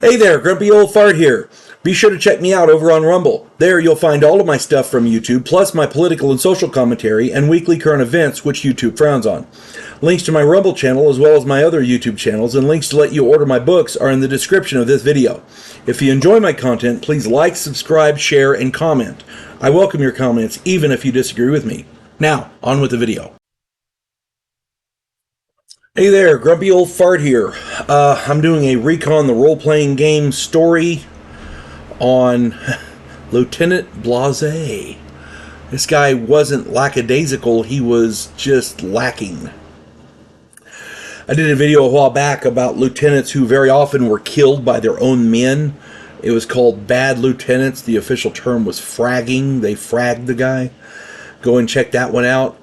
Hey there, Grumpy Old Fart here. Be sure to check me out over on Rumble. There you'll find all of my stuff from YouTube, plus my political and social commentary and weekly current events, which YouTube frowns on. Links to my Rumble channel, as well as my other YouTube channels, and links to let you order my books are in the description of this video. If you enjoy my content, please like, subscribe, share, and comment. I welcome your comments, even if you disagree with me. Now, on with the video. Hey there, Grumpy Old Fart here. I'm doing a Recon the role-playing game story on Lieutenant Blase. This guy wasn't lackadaisical, he was just lacking. I did a video a while back about lieutenants who very often were killed by their own men. It was called Bad Lieutenants. The official term was fragging. They fragged the guy. Go and check that one out.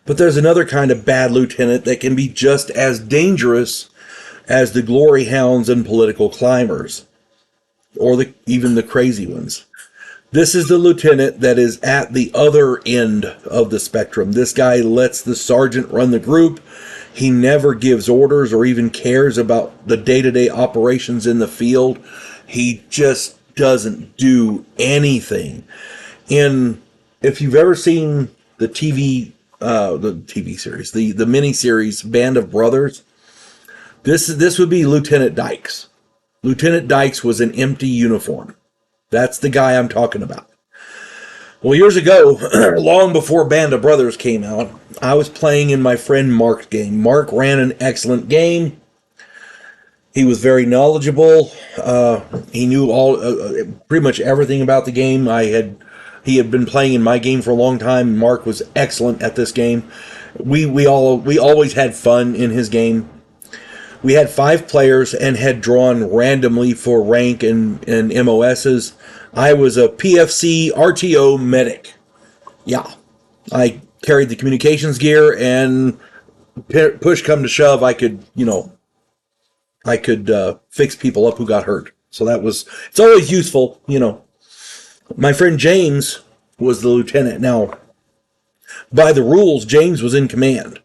But there's another kind of bad lieutenant that can be just as dangerous as the glory hounds and political climbers, or even the crazy ones. This is the lieutenant that is at the other end of the spectrum. This guy lets the sergeant run the group. He never gives orders or even cares about the day-to-day operations in the field. He just doesn't do anything. If you've ever seen the TV series, the mini-series Band of Brothers, this would be Lieutenant Dykes. Lieutenant Dykes was an empty uniform. That's the guy I'm talking about. Well, years ago, long before Band of Brothers came out, I was playing in my friend Mark's game. Mark ran an excellent game. He was very knowledgeable. He knew pretty much everything about the game. He had been playing in my game for a long time. Mark was excellent at this game. We always had fun in his game. We had 5 players and had drawn randomly for rank and MOSs. I was a PFC RTO medic. Yeah, I carried the communications gear, and push come to shove, I could fix people up who got hurt. So it's always useful, My friend James was the lieutenant. Now, by the rules, James was in command.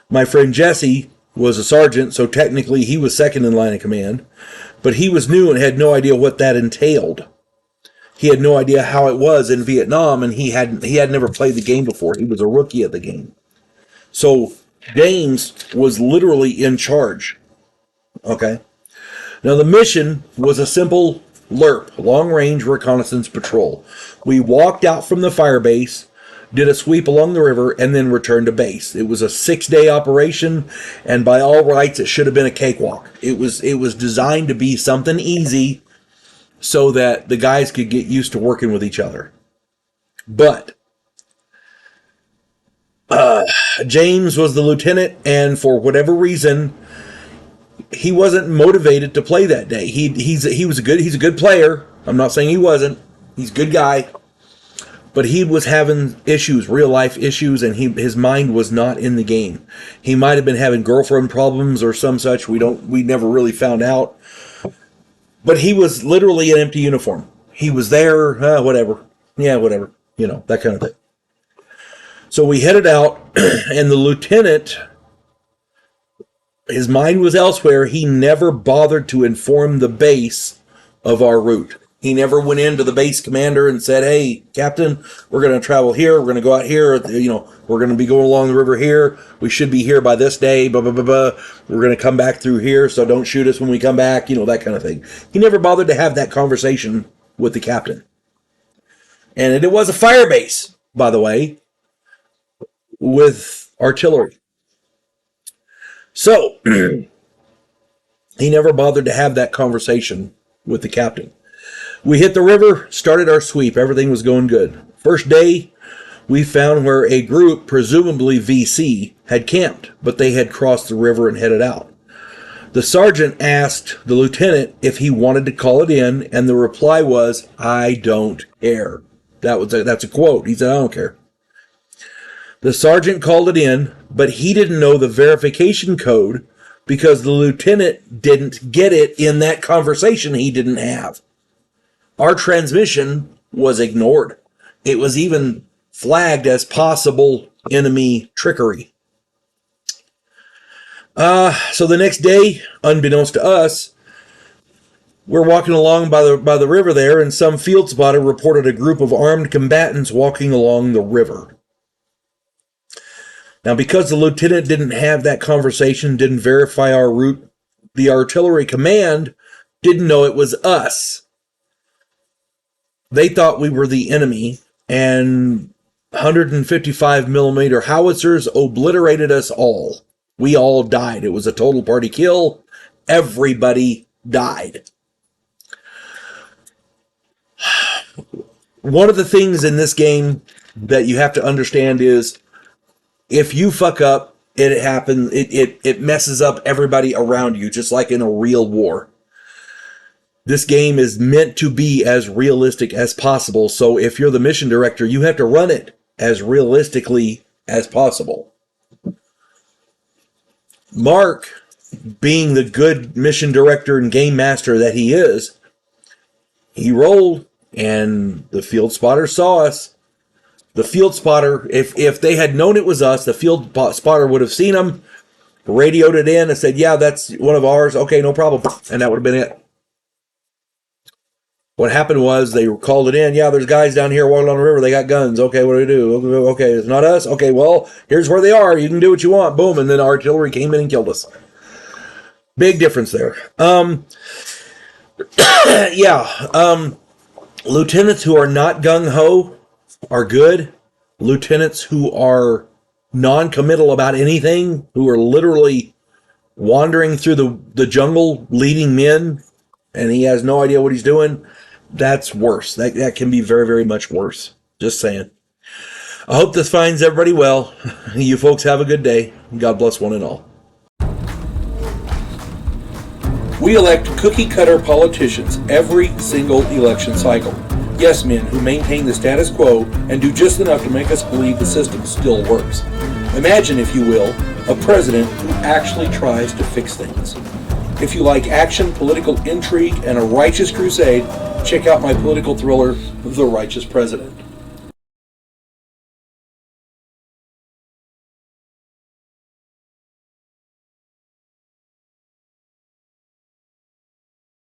My friend Jesse was a sergeant, so technically he was second in line of command. But he was new and had no idea what that entailed. He had no idea how it was in Vietnam, and he had never played the game before. He was a rookie at the game. So James was literally in charge. Okay? Now the mission was a simple LRP, long-range reconnaissance patrol. We walked out from the fire base, did a sweep along the river, and then returned to base. It was a 6-day operation, and by all rights, it should have been a cakewalk. It was designed to be something easy so that the guys could get used to working with each other. But James was the lieutenant, and for whatever reason, he wasn't motivated to play that day. He's a good player. I'm not saying he wasn't. He's a good guy. But he was having issues, real life issues, and his mind was not in the game. He might have been having girlfriend problems or some such. We never really found out. But he was literally an empty uniform. He was there, whatever. Yeah, whatever. That kind of thing. So we headed out, and the lieutenant, his mind was elsewhere. He never bothered to inform the base of our route. He never went into the base commander and said, "Hey, Captain, we're going to travel here. We're going to go out here. We're going to be going along the river here. We should be here by this day. Blah, blah, blah, blah. We're going to come back through here, so don't shoot us when we come back." That kind of thing. He never bothered to have that conversation with the captain. And it was a fire base, by the way, with artillery. So, he never bothered to have that conversation with the captain. We hit the river, started our sweep. Everything was going good. First day, we found where a group, presumably VC, had camped, but they had crossed the river and headed out. The sergeant asked the lieutenant if he wanted to call it in, and the reply was, "I don't care." That's a quote. He said, "I don't care." The sergeant called it in, but he didn't know the verification code because the lieutenant didn't get it in that conversation he didn't have. Our transmission was ignored. It was even flagged as possible enemy trickery. So the next day, unbeknownst to us, we're walking along by the river there, and some field spotter reported a group of armed combatants walking along the river. Now, because the lieutenant didn't have that conversation, didn't verify our route, the artillery command didn't know it was us. They thought we were the enemy, and 155 millimeter howitzers obliterated us all. We all died. It was a total party kill. Everybody died. One of the things in this game that you have to understand is if you fuck up, it happens. It messes up everybody around you, just like in a real war. This game is meant to be as realistic as possible. So if you're the mission director, you have to run it as realistically as possible. Mark, being the good mission director and game master that he is, he rolled, and the field spotter saw us. The field spotter, if they had known it was us, the field spotter would have seen them, radioed it in, and said, yeah, that's one of ours. Okay, no problem. And that would have been it. What happened was they called it in. Yeah, there's guys down here walking on the river. They got guns. Okay, what do we do? Okay, it's not us. Okay, well, here's where they are. You can do what you want. Boom. And then artillery came in and killed us. Big difference there. Lieutenants who are not gung-ho are good. Lieutenants who are non-committal about anything, who are literally wandering through the jungle leading men, and he has no idea what he's doing, that's worse. That can be very, very much worse. Just saying. I hope this finds everybody well. You folks have a good day. God bless one and all. We elect cookie-cutter politicians every single election cycle. Yes men who maintain the status quo and do just enough to make us believe the system still works. Imagine, if you will, a president who actually tries to fix things. If you like action, political intrigue, and a righteous crusade, check out my political thriller, The Righteous President.